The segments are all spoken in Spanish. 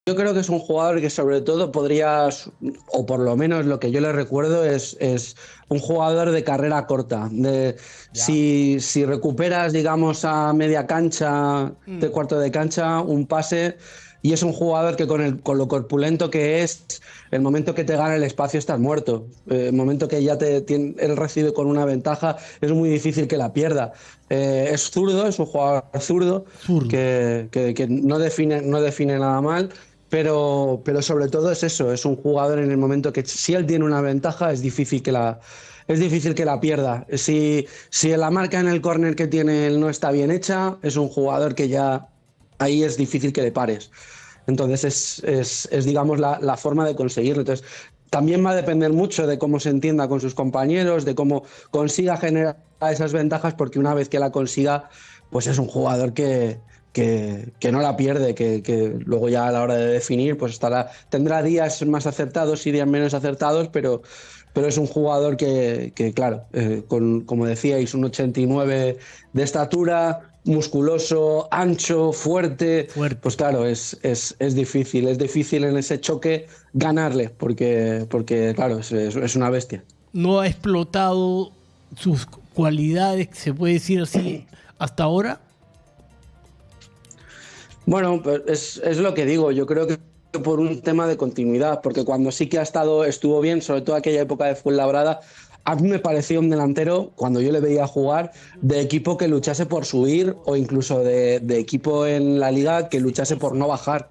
yo creo que es un jugador que sobre todo podrías, o por lo menos lo que yo le recuerdo es un jugador de carrera corta. Ya. Si recuperas, digamos, a media cancha, de cuarto de cancha, un pase, y es un jugador que con lo corpulento que es, el momento que te gana el espacio estás muerto. El momento que ya él recibe con una ventaja, es muy difícil que la pierda. Es zurdo, es un jugador zurdo, Zurdo. que no define nada mal. Pero sobre todo es eso, es un jugador en el momento que si él tiene una ventaja es difícil que la pierda. Si la marca en el córner que tiene él no está bien hecha, es un jugador que ya ahí es difícil que le pares. Entonces es digamos, la forma de conseguirlo. Entonces, también va a depender mucho de cómo se entienda con sus compañeros, de cómo consiga generar esas ventajas, porque una vez que la consiga, pues es un jugador que no la pierde, que luego ya a la hora de definir, pues tendrá días más acertados y días menos acertados, pero es un jugador que claro, como decíais, un 89 de estatura, musculoso, ancho, fuerte. Pues claro, es difícil en ese choque ganarle, porque claro, es una bestia. No ha explotado sus cualidades, se puede decir así, hasta ahora. Bueno, pues es lo que digo, yo creo que por un tema de continuidad, porque cuando sí que estuvo bien, sobre todo aquella época de Fuenlabrada, a mí me parecía un delantero, cuando yo le veía jugar, de equipo que luchase por subir, o incluso de equipo en la liga que luchase por no bajar.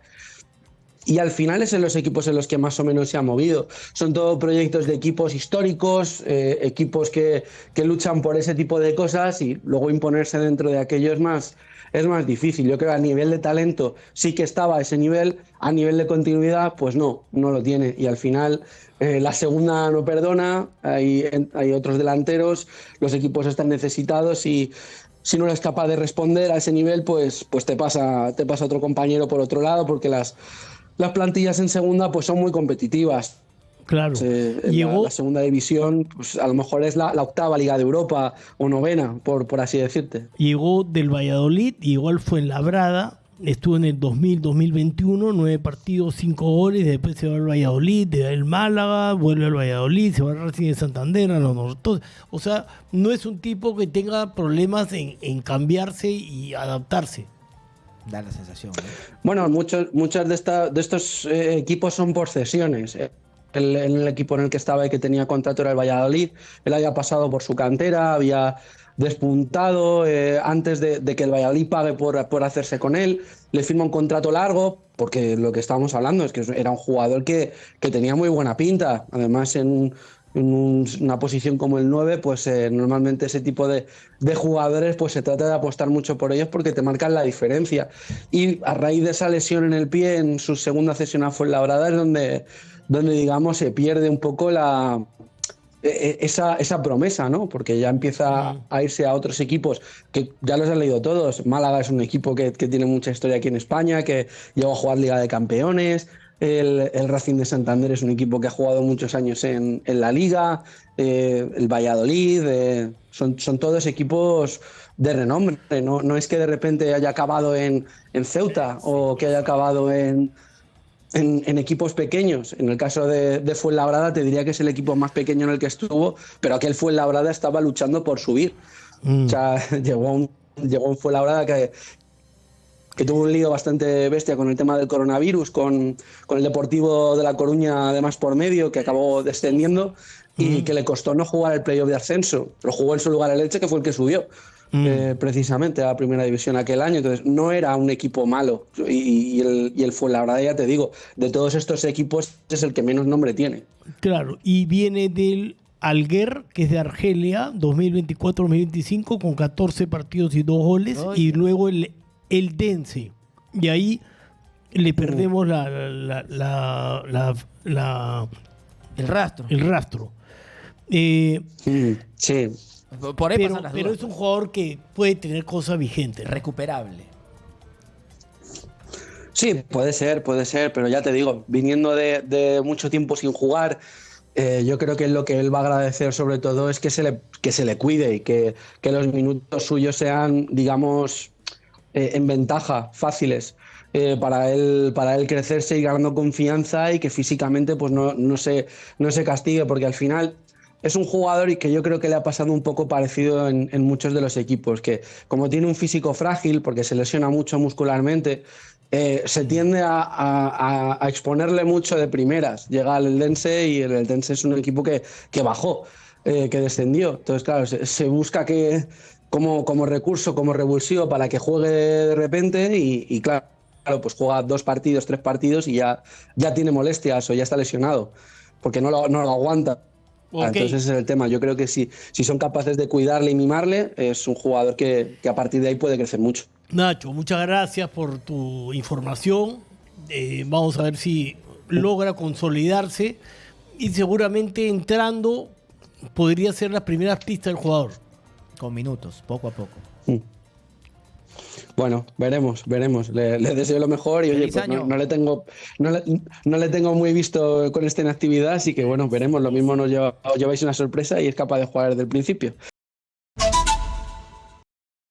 Y al final es en los equipos en los que más o menos se ha movido. Son todos proyectos de equipos históricos, equipos que luchan por ese tipo de cosas, y luego imponerse dentro de aquello es más difícil. Yo creo que a nivel de talento sí que estaba a ese nivel, a nivel de continuidad pues no lo tiene. Y al final la segunda no perdona, hay otros delanteros, los equipos están necesitados, y si no eres capaz de responder a ese nivel, pues te pasa otro compañero por otro lado, porque las plantillas en segunda pues son muy competitivas. Claro. La segunda división pues a lo mejor es la octava Liga de Europa o novena, por así decirte. Llegó del Valladolid, llegó al Fuenlabrada, estuvo en el 2000-2021, 9 partidos, 5 goles, después se va al Valladolid, de el Málaga, vuelve al Valladolid, se va al Racing de Santander, a los Nortos. O sea, no es un tipo que tenga problemas en cambiarse y adaptarse. Da la sensación, ¿no? Bueno, muchos de estos equipos son por cesiones. En el equipo en el que estaba y que tenía contrato era el Valladolid. Él había pasado por su cantera, había despuntado antes de que el Valladolid pague por hacerse con él. Le firma un contrato largo, porque lo que estábamos hablando es que era un jugador que tenía muy buena pinta. Además, en una posición como el 9, pues normalmente ese tipo de jugadores pues se trata de apostar mucho por ellos, porque te marcan la diferencia. Y a raíz de esa lesión en el pie, en su segunda cesión a Fuenlabrada, es donde digamos se pierde un poco esa promesa, ¿no? Porque ya empieza a irse a otros equipos que ya los han leído todos. Málaga es un equipo que tiene mucha historia aquí en España, que llegó a jugar Liga de Campeones. El Racing de Santander es un equipo que ha jugado muchos años en la Liga. El Valladolid, son todos equipos de renombre. No es que de repente haya acabado en Ceuta, o que haya acabado en equipos pequeños. En el caso de Fuenlabrada, te diría que es el equipo más pequeño en el que estuvo, pero aquel Fuenlabrada estaba luchando por subir. O sea, llegó un Fuenlabrada que tuvo un lío bastante bestia con el tema del coronavirus, con el Deportivo de La Coruña además por medio, que acabó descendiendo, y que le costó no jugar el playoff de ascenso. Lo jugó en su lugar el Elche, que fue el que subió precisamente a la primera división aquel año. Entonces no era un equipo malo, y el Fuenlabrada, ya te digo, de todos estos equipos es el que menos nombre tiene. Claro, y viene del Alguer, que es de Argelia, 2024-2025, con 14 partidos y 2 goles. Y luego el Dense, y ahí le perdemos el rastro. Sí. Por ahí pasan las pero dudas. es un jugador que puede tener cosas vigentes, ¿no? Recuperable. Sí, puede ser, pero ya te digo, viniendo de mucho tiempo sin jugar, yo creo que lo que él va a agradecer sobre todo es que se le cuide, y que los minutos suyos sean, digamos, en ventaja, fáciles. para él crecerse y ganando confianza y que físicamente pues no se castigue, porque al final es un jugador y que yo creo que le ha pasado un poco parecido en muchos de los equipos, que como tiene un físico frágil, porque se lesiona mucho muscularmente, se tiende a exponerle mucho de primeras. Llega al Eldense y el Eldense es un equipo que bajó, que descendió. Entonces, claro, se busca que como recurso, como revulsivo para que juegue de repente y claro, pues juega 2 partidos, 3 partidos y ya tiene molestias o ya está lesionado, porque no lo aguanta. Okay. Entonces ese es el tema. Yo creo que si son capaces de cuidarle y mimarle, es un jugador que a partir de ahí puede crecer mucho. Nacho, muchas gracias por tu información. Vamos a ver si logra consolidarse y seguramente entrando podría ser las primeras pistas del jugador. Con minutos, poco a poco. Bueno, veremos. Le deseo lo mejor y oye, pues no le tengo muy visto con esta inactividad, así que bueno, veremos. Lo mismo os lleváis una sorpresa y es capaz de jugar desde el principio.